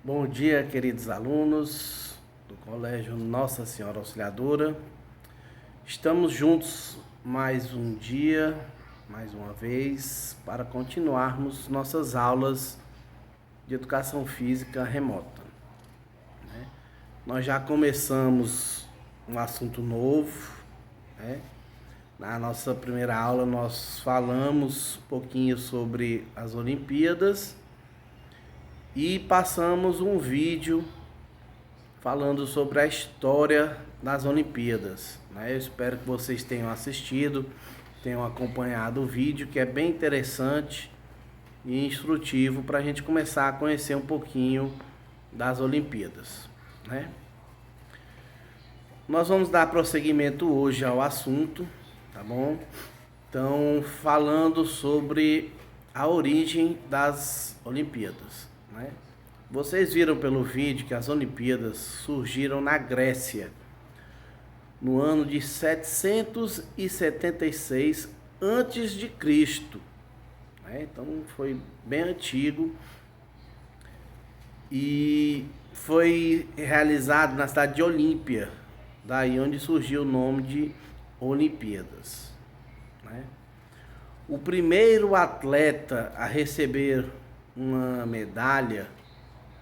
Bom dia, queridos alunos do Colégio Nossa Senhora Auxiliadora. Estamos juntos mais um dia, mais uma vez, para continuarmos nossas aulas de educação física remota. Nós já começamos um assunto novo, né? Na nossa primeira aula nós falamos um pouquinho sobre as Olimpíadas e passamos um vídeo falando sobre a história das Olimpíadas, né? Eu espero que vocês tenham assistido, tenham acompanhado o vídeo, que é bem interessante e instrutivo para a gente começar a conhecer um pouquinho das Olimpíadas, né? Nós vamos dar prosseguimento hoje ao assunto, tá bom? Então, falando sobre a origem das Olimpíadas, né? Vocês viram pelo vídeo que as Olimpíadas surgiram na Grécia no ano de 776 antes de Cristo, né? Então foi bem antigo e foi realizado na cidade de Olímpia, daí onde surgiu o nome de Olimpíadas, né? O primeiro atleta a receber uma medalha,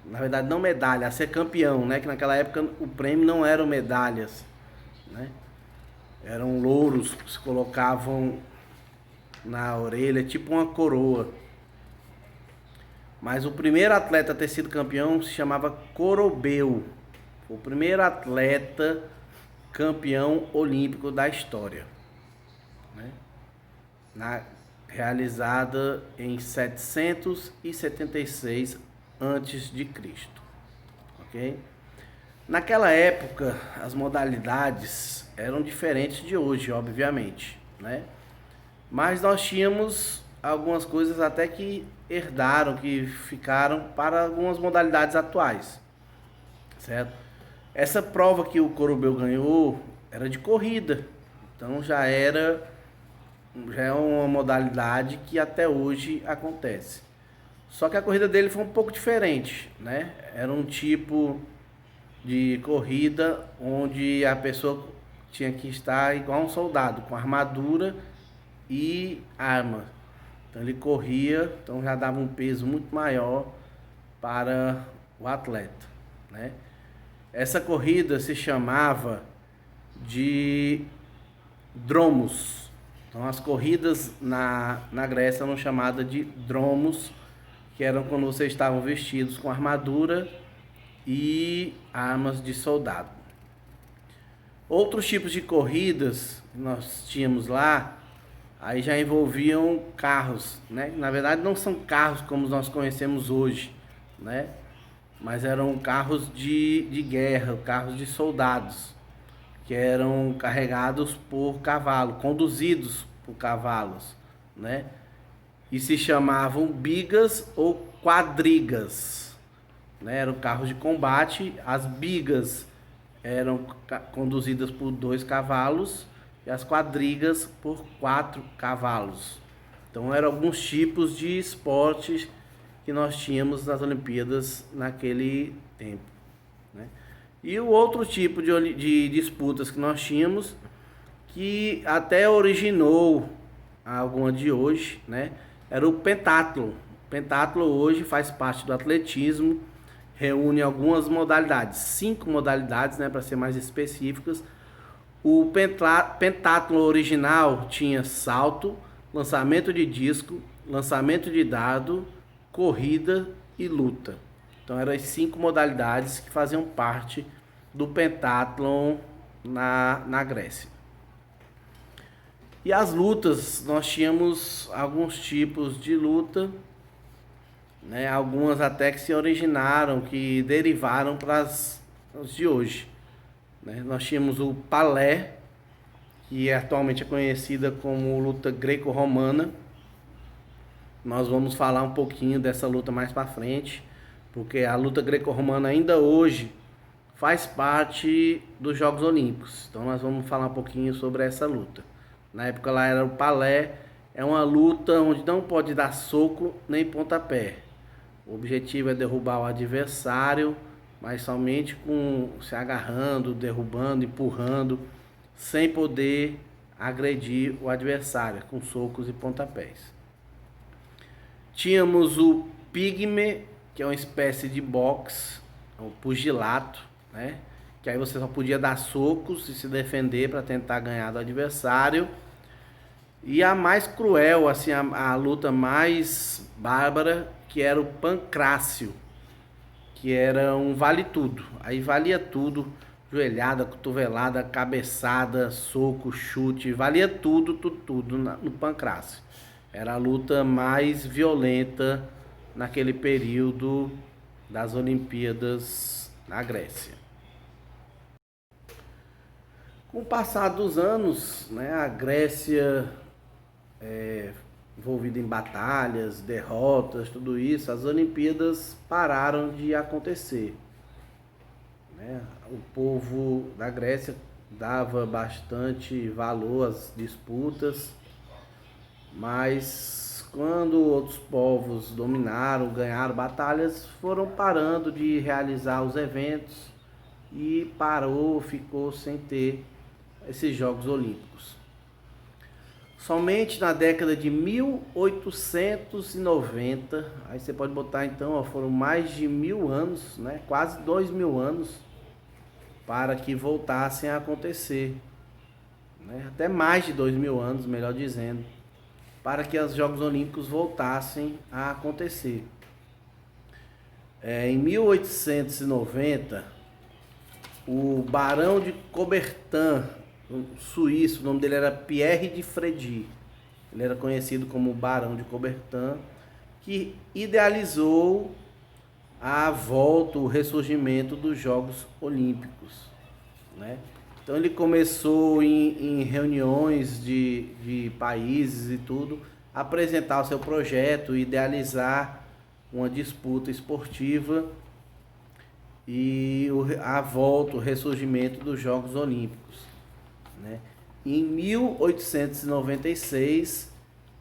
na verdade não medalha, a ser campeão, né? Que naquela época o prêmio não eram medalhas, né? Eram louros que se colocavam na orelha, tipo uma coroa. Mas o primeiro atleta a ter sido campeão se chamava Corobeu. O primeiro atleta campeão olímpico da história, né? Realizada em 776 antes de Cristo, ok? Naquela época as modalidades eram diferentes de hoje, obviamente, né? Mas nós tínhamos algumas coisas até que herdaram, que ficaram para algumas modalidades atuais, certo? Essa prova que o Corobeu ganhou era de corrida, então já é uma modalidade que até hoje acontece. Só que a corrida dele foi um pouco diferente, né? Era um tipo de corrida onde a pessoa tinha que estar igual um soldado, com armadura e arma. Então ele corria, então já dava um peso muito maior para o atleta, né? Essa corrida se chamava de dromos. Então as corridas na Grécia eram chamadas de dromos, que eram quando vocês estavam vestidos com armadura e armas de soldado. Outros tipos de corridas que nós tínhamos lá, aí já envolviam carros, né? Na verdade não são carros como nós conhecemos hoje, né? Mas eram carros de guerra, carros de soldados, que eram carregados por cavalo, conduzidos por cavalos, né? E se chamavam bigas ou quadrigas, né? Eram carros de combate. As bigas eram conduzidas por 2 cavalos e as quadrigas por 4 cavalos. Então eram alguns tipos de esportes que nós tínhamos nas Olimpíadas naquele tempo, né? E o outro tipo de disputas que nós tínhamos, que até originou alguma de hoje, né? Era o pentatlo. O pentatlo hoje faz parte do atletismo, reúne algumas modalidades, 5 modalidades, né, para ser mais específicas. O pentatlo original tinha salto, lançamento de disco, lançamento de dardo, corrida e luta. Então eram as 5 modalidades que faziam parte do pentathlon na Grécia. E as lutas, nós tínhamos alguns tipos de luta, né? Algumas até que se originaram, que derivaram para as de hoje, né? Nós tínhamos o palé, que atualmente é conhecida como luta greco-romana. Nós vamos falar um pouquinho dessa luta mais para frente, porque a luta greco-romana ainda hoje faz parte dos Jogos Olímpicos. Então nós vamos falar um pouquinho sobre essa luta. Na época lá era o palé, é uma luta onde não pode dar soco nem pontapé. O objetivo é derrubar o adversário, mas somente com se agarrando, derrubando, empurrando, sem poder agredir o adversário, com socos e pontapés. Tínhamos o pigme, que é uma espécie de boxe, um pugilato, né? Que aí você só podia dar socos e se defender para tentar ganhar do adversário. E a mais cruel, assim, a luta mais bárbara, que era o pancrácio, que era um vale tudo. Aí valia tudo, joelhada, cotovelada, cabeçada, soco, chute, valia tudo no pancrácio. Era a luta mais violenta naquele período das Olimpíadas na Grécia. Com o passar dos anos, né, a Grécia envolvida em batalhas, derrotas, tudo isso, as Olimpíadas pararam de acontecer, né? O povo da Grécia dava bastante valor às disputas, mas quando outros povos dominaram, ganharam batalhas, foram parando de realizar os eventos e ficou sem ter esses Jogos Olímpicos. Somente na década de 1890, aí você pode botar então, ó, foram mais de 1000 anos, né? Quase 2000 anos, para que voltassem a acontecer, né? Até mais de 2000 anos, melhor dizendo, para que os Jogos Olímpicos voltassem a acontecer. Em 1890, o Barão de Coubertin, um suíço, o nome dele era Pierre de Frédy, ele era conhecido como Barão de Coubertin, que idealizou a volta, o ressurgimento dos Jogos Olímpicos, né? Então ele começou em reuniões de países e tudo, apresentar o seu projeto, idealizar uma disputa esportiva e a volta, o ressurgimento dos Jogos Olímpicos, né? Em 1896,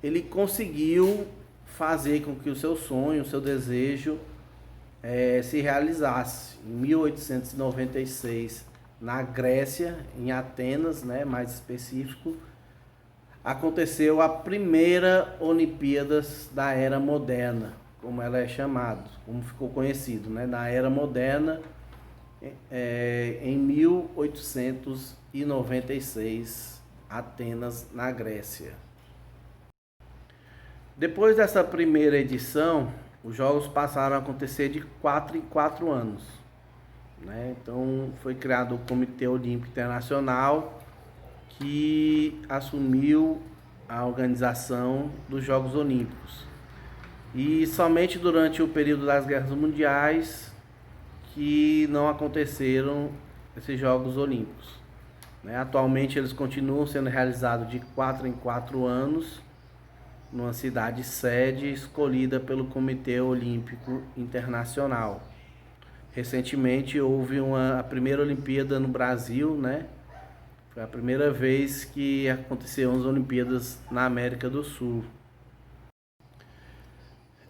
ele conseguiu fazer com que o seu sonho, o seu desejo se realizasse. Em 1896, na Grécia, em Atenas, né, mais específico, aconteceu a primeira Olimpíadas da Era Moderna, como ela é chamada, como ficou conhecido, né, na Era Moderna, em 1896, Atenas, na Grécia. Depois dessa primeira edição, os Jogos passaram a acontecer de 4 em 4 anos, né? Então foi criado o Comitê Olímpico Internacional, que assumiu a organização dos Jogos Olímpicos. E somente durante o período das Guerras Mundiais que não aconteceram esses Jogos Olímpicos, né? Atualmente eles continuam sendo realizados de 4 em 4 anos, numa cidade sede escolhida pelo Comitê Olímpico Internacional. Recentemente houve a primeira Olimpíada no Brasil, né? Foi a primeira vez que aconteceram as Olimpíadas na América do Sul.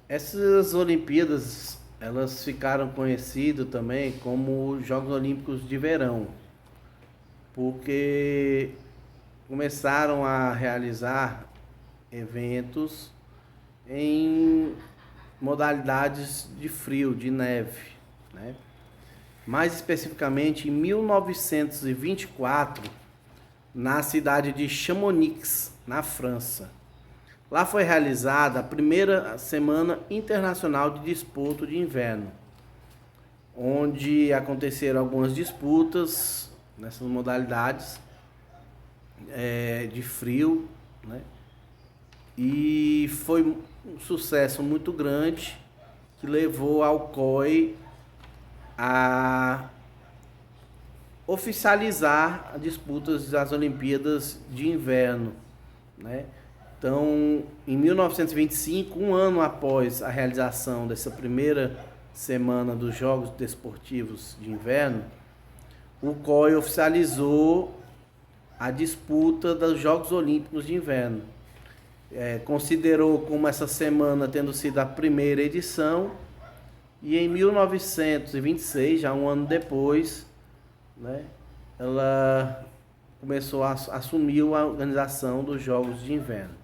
Essas Olimpíadas, elas ficaram conhecidas também como Jogos Olímpicos de Verão, porque começaram a realizar eventos em modalidades de frio, de neve, né? Mais especificamente em 1924, na cidade de Chamonix, na França. Lá foi realizada a primeira Semana Internacional de Desporto de Inverno, onde aconteceram algumas disputas nessas modalidades de frio, né? E foi um sucesso muito grande que levou ao COI a oficializar as disputas das Olimpíadas de Inverno, né? Então, em 1925, um ano após a realização dessa primeira semana dos Jogos Desportivos de Inverno, o COI oficializou a disputa dos Jogos Olímpicos de Inverno. Considerou como essa semana tendo sido a primeira edição E em 1926, já um ano depois, né, ela começou a assumir a organização dos Jogos de Inverno.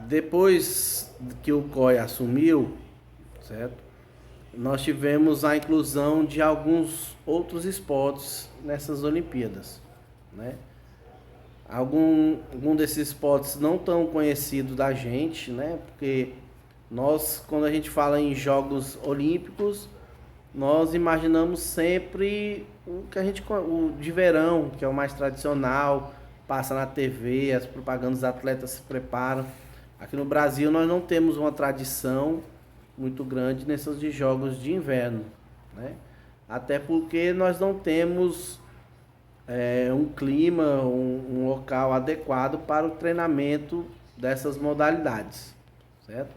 Depois que o COI assumiu, certo? Nós tivemos a inclusão de alguns outros esportes nessas Olimpíadas, né? Algum desses esportes não tão conhecidos da gente, né? Porque nós, quando a gente fala em Jogos Olímpicos, nós imaginamos sempre o de verão, que é o mais tradicional, passa na TV, as propagandas dos atletas se preparam. Aqui no Brasil nós não temos uma tradição muito grande nesses de jogos de inverno, né? Até porque nós não temos um clima, um local adequado para o treinamento dessas modalidades, certo?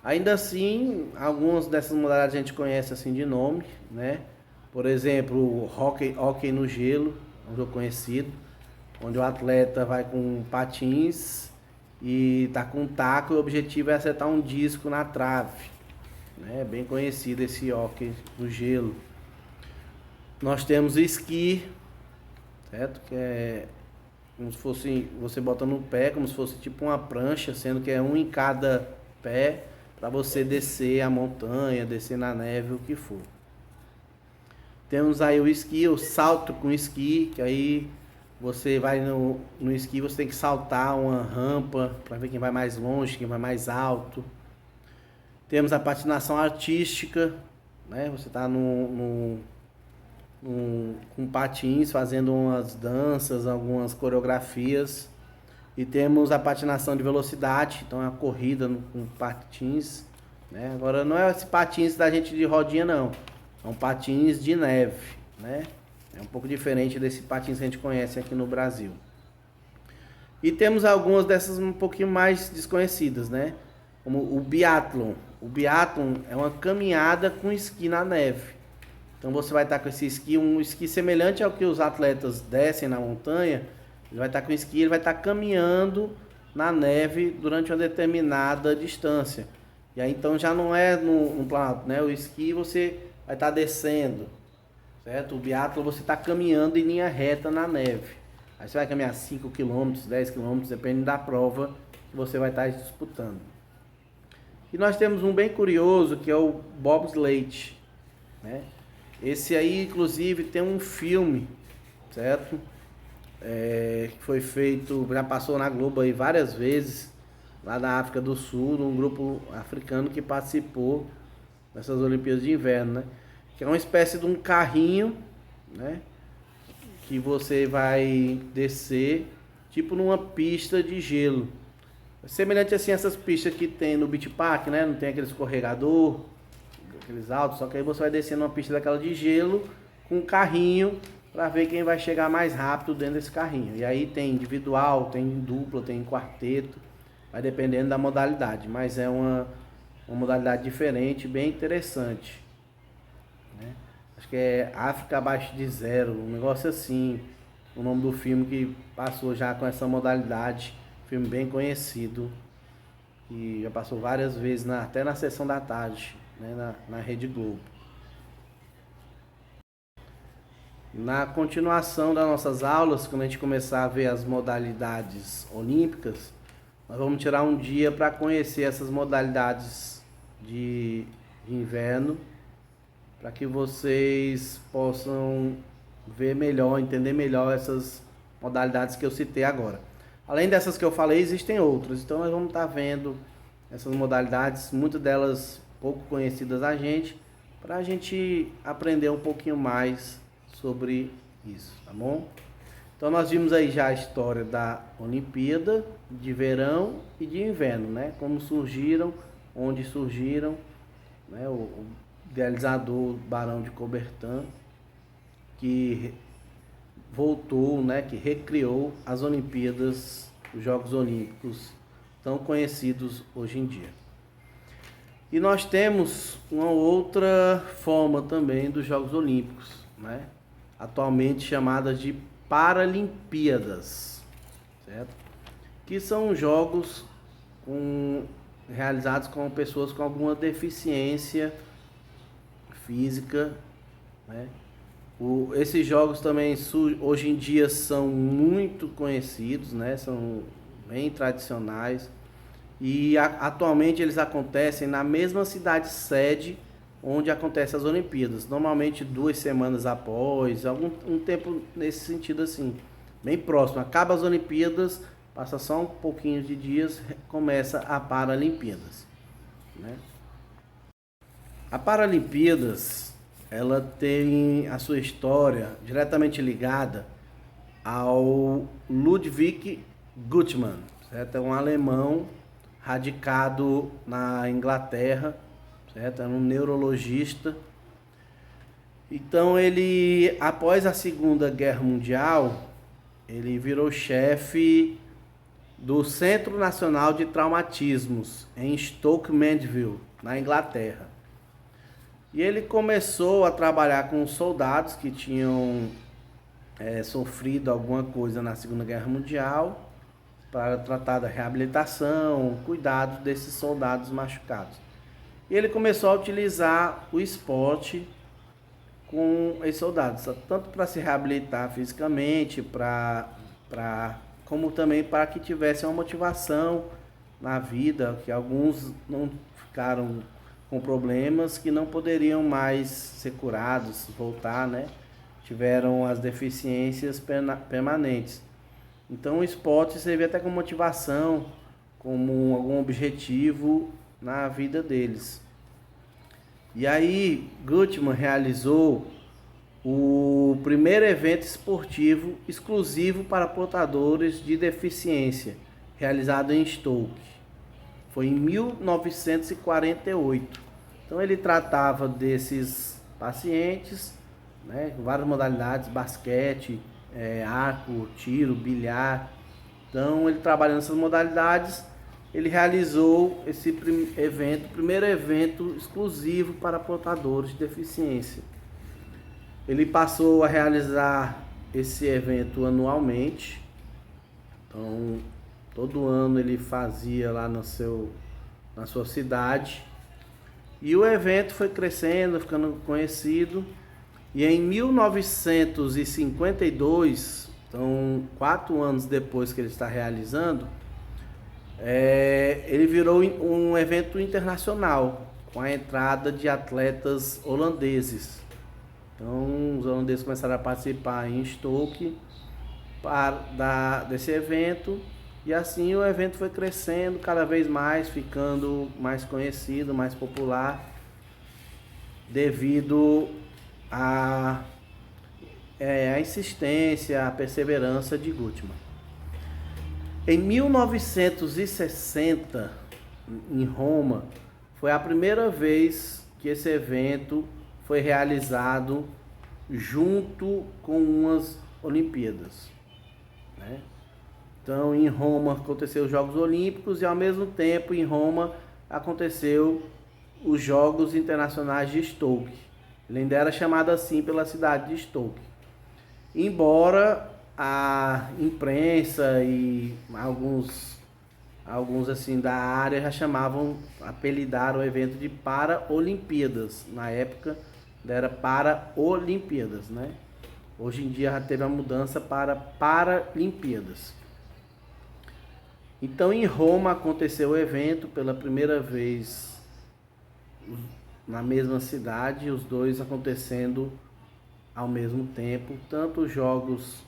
Ainda assim, algumas dessas modalidades a gente conhece assim de nome, né? Por exemplo, o hóquei no gelo, um jogo conhecido, onde o atleta vai com patins e tá com um taco e o objetivo é acertar um disco na trave, né? Bem conhecido esse hóquei no gelo. Nós temos o esqui, certo? Que é como se fosse, você bota no pé, como se fosse tipo uma prancha, sendo que é um em cada pé, para você descer a montanha, descer na neve, o que for. Temos aí o esqui, o salto com esqui, que aí você vai no esqui, você tem que saltar uma rampa para ver quem vai mais longe, quem vai mais alto. Temos a patinação artística, né? Você está com patins, fazendo umas danças, algumas coreografias. E temos a patinação de velocidade, então é a corrida com patins, né? Agora não é esse patins da gente de rodinha não, são patins de neve, né? É um pouco diferente desse patins que a gente conhece aqui no Brasil. E temos algumas dessas um pouquinho mais desconhecidas, né? Como o biatlon. O biatlon é uma caminhada com esqui na neve. Então você vai estar com esse esqui, um esqui semelhante ao que os atletas descem na montanha. Ele vai estar com esqui, ele vai estar caminhando na neve durante uma determinada distância. E aí então já não é no planalto, né? O esqui você vai estar descendo, certo? O biatlo você está caminhando em linha reta na neve. Aí você vai caminhar 5 km, 10 km, depende da prova que você vai estar disputando. E nós temos um bem curioso que é o bobsleigh, né? Esse aí inclusive tem um filme, certo? Que foi feito, já passou na Globo aí várias vezes, lá da África do Sul, um grupo africano que participou dessas Olimpíadas de Inverno, né? Que é uma espécie de um carrinho, né? Que você vai descer, tipo numa pista de gelo. Semelhante assim essas pistas que tem no Beach Park, né? Não tem aquele escorregador, aqueles altos, só que aí você vai descer numa pista daquela de gelo com um carrinho para ver quem vai chegar mais rápido dentro desse carrinho. E aí tem individual, tem dupla, tem quarteto, vai dependendo da modalidade, mas é uma modalidade diferente, bem interessante, né? Acho que é África Abaixo de Zero, um negócio assim, o nome do filme que passou já com essa modalidade, filme bem conhecido, e já passou várias vezes, até na sessão da tarde, né, na Rede Globo. Na continuação das nossas aulas, quando a gente começar a ver as modalidades olímpicas, nós vamos tirar um dia para conhecer essas modalidades de inverno, para que vocês possam ver melhor, entender melhor essas modalidades que eu citei agora. Além dessas que eu falei, existem outras, então nós vamos estar vendo essas modalidades, muitas delas pouco conhecidas a gente, para a gente aprender um pouquinho mais sobre isso, tá bom? Então nós vimos aí já a história da Olimpíada de verão e de inverno, né? Como surgiram, onde surgiram, né? O idealizador Barão de Coubertin, que voltou, né? Que recriou as Olimpíadas, os Jogos Olímpicos, tão conhecidos hoje em dia. E nós temos uma outra forma também dos Jogos Olímpicos, né? Atualmente chamadas de Paralimpíadas, certo? Que são jogos com realizados com pessoas com alguma deficiência física, né? Esses jogos também hoje em dia são muito conhecidos, né? São bem tradicionais e atualmente eles acontecem na mesma cidade sede onde acontecem as Olimpíadas, normalmente 2 semanas após, um tempo nesse sentido assim, bem próximo. Acaba as Olimpíadas, passa só um pouquinho de dias, começa a Paralimpíadas, né? A Paralimpíadas, ela tem a sua história diretamente ligada ao Ludwig Guttmann, certo? É um alemão radicado na Inglaterra, certo? É um neurologista. Então ele, após a Segunda Guerra Mundial, ele virou chefe do Centro Nacional de Traumatismos em Stoke Mandeville, na Inglaterra. E ele começou a trabalhar com soldados que tinham sofrido alguma coisa na Segunda Guerra Mundial para tratar da reabilitação, cuidado desses soldados machucados. E ele começou a utilizar o esporte com esses soldados, tanto para se reabilitar fisicamente, como também para que tivessem uma motivação na vida, que alguns não ficaram com problemas que não poderiam mais ser curados, voltar, né? Tiveram as deficiências permanentes. Então o esporte servia até como motivação, como algum objetivo na vida deles. E aí Guttmann realizou o primeiro evento esportivo exclusivo para portadores de deficiência, realizado em Stoke. Foi em 1948. Então ele tratava desses pacientes, né, várias modalidades, basquete, arco, tiro, bilhar. Então ele trabalhando nessas modalidades, ele realizou esse primeiro evento exclusivo para portadores de deficiência. Ele passou a realizar esse evento anualmente. Então todo ano ele fazia lá na sua cidade. E o evento foi crescendo, ficando conhecido. E em 1952, então 4 anos depois que ele está realizando, ele virou um evento internacional, com a entrada de atletas holandeses. Então os holandeses começaram a participar em Stoke desse evento. E assim o evento foi crescendo cada vez mais, ficando mais conhecido, mais popular, devido à insistência, à perseverança de Guttmann. Em 1960, em Roma, foi a primeira vez que esse evento foi realizado junto com umas Olimpíadas, né? Então, em Roma aconteceu os Jogos Olímpicos e, ao mesmo tempo, em Roma aconteceu os Jogos Internacionais de Stoke. Ele ainda era chamado assim pela cidade de Stoke. Embora a imprensa e alguns assim da área já apelidaram o evento de Paralimpíadas. Na época era Paralimpíadas, né? Hoje em dia já teve a mudança para Paralimpíadas. Então em Roma aconteceu o evento pela primeira vez na mesma cidade, os dois acontecendo ao mesmo tempo, tanto os Jogos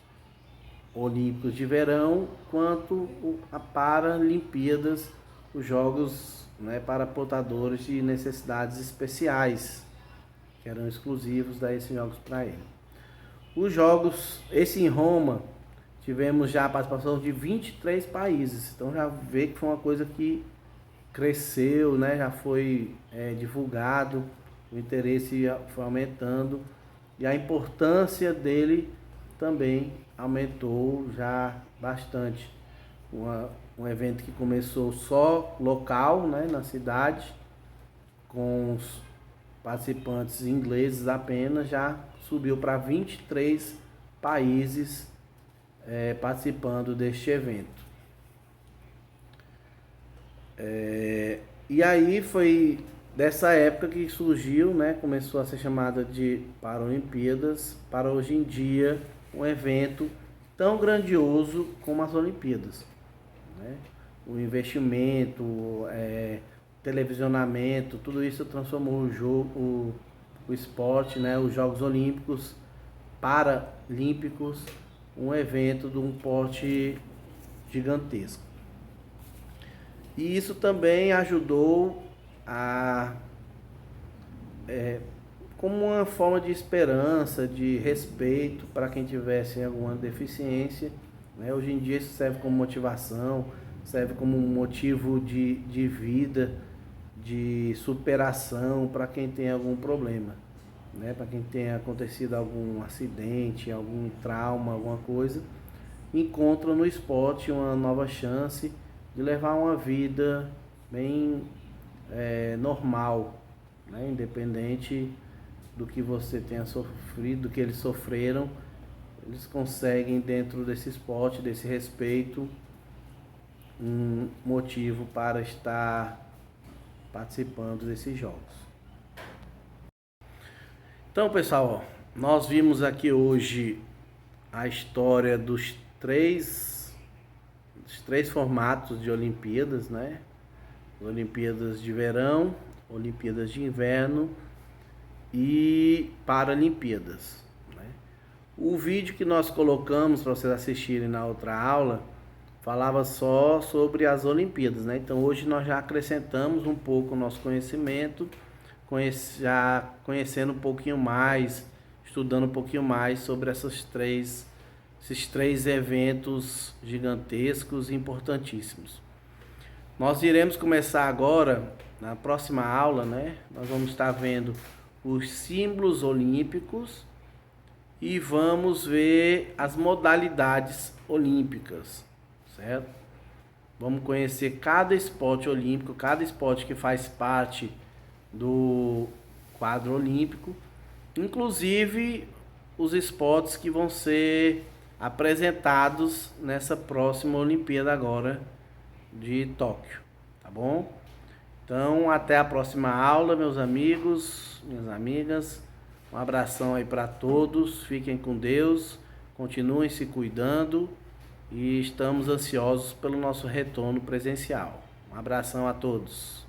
Olímpicos de Verão quanto a Paralimpíadas, os Jogos, né, para portadores de necessidades especiais, que eram exclusivos desses jogos para ele. Os jogos, esse em Roma, tivemos já a participação de 23 países, então já vê que foi uma coisa que cresceu, né? Já foi divulgado, o interesse foi aumentando e a importância dele também aumentou já bastante. Um evento que começou só local, né, na cidade, com os participantes ingleses apenas, já subiu para 23 países participando deste evento. E aí foi dessa época que surgiu, né, começou a ser chamada de Paralimpíadas, para hoje em dia um evento tão grandioso como as Olimpíadas, né? O investimento, televisionamento, tudo isso transformou o jogo, o esporte, né, os Jogos Olímpicos, Paralímpicos, um evento de um porte gigantesco. E isso também ajudou a, como uma forma de esperança, de respeito para quem tivesse alguma deficiência, né? Hoje em dia isso serve como motivação, serve como um motivo de vida, de superação para quem tem algum problema, né? Para quem tenha acontecido algum acidente, algum trauma, alguma coisa, encontra no esporte uma nova chance de levar uma vida bem normal, né? Independente do que você tenha sofrido, do que eles sofreram, eles conseguem dentro desse esporte, desse respeito, um motivo para estar participando desses jogos. Então, pessoal, nós vimos aqui hoje a história dos três formatos de Olimpíadas, né? Olimpíadas de verão, Olimpíadas de inverno e Paralimpíadas, né? O vídeo que nós colocamos para vocês assistirem na outra aula falava só sobre as Olimpíadas, né? Então hoje nós já acrescentamos um pouco o nosso conhecimento, já conhecendo um pouquinho mais, estudando um pouquinho mais sobre esses três eventos gigantescos e importantíssimos. Nós iremos começar agora, na próxima aula, né? Nós vamos estar vendo os símbolos olímpicos e vamos ver as modalidades olímpicas, certo? Vamos conhecer cada esporte olímpico, cada esporte que faz parte do quadro olímpico, inclusive os esportes que vão ser apresentados nessa próxima Olimpíada agora de Tóquio, tá bom? Então, até a próxima aula, meus amigos, minhas amigas. Um abração aí para todos, fiquem com Deus, continuem se cuidando e estamos ansiosos pelo nosso retorno presencial. Um abração a todos.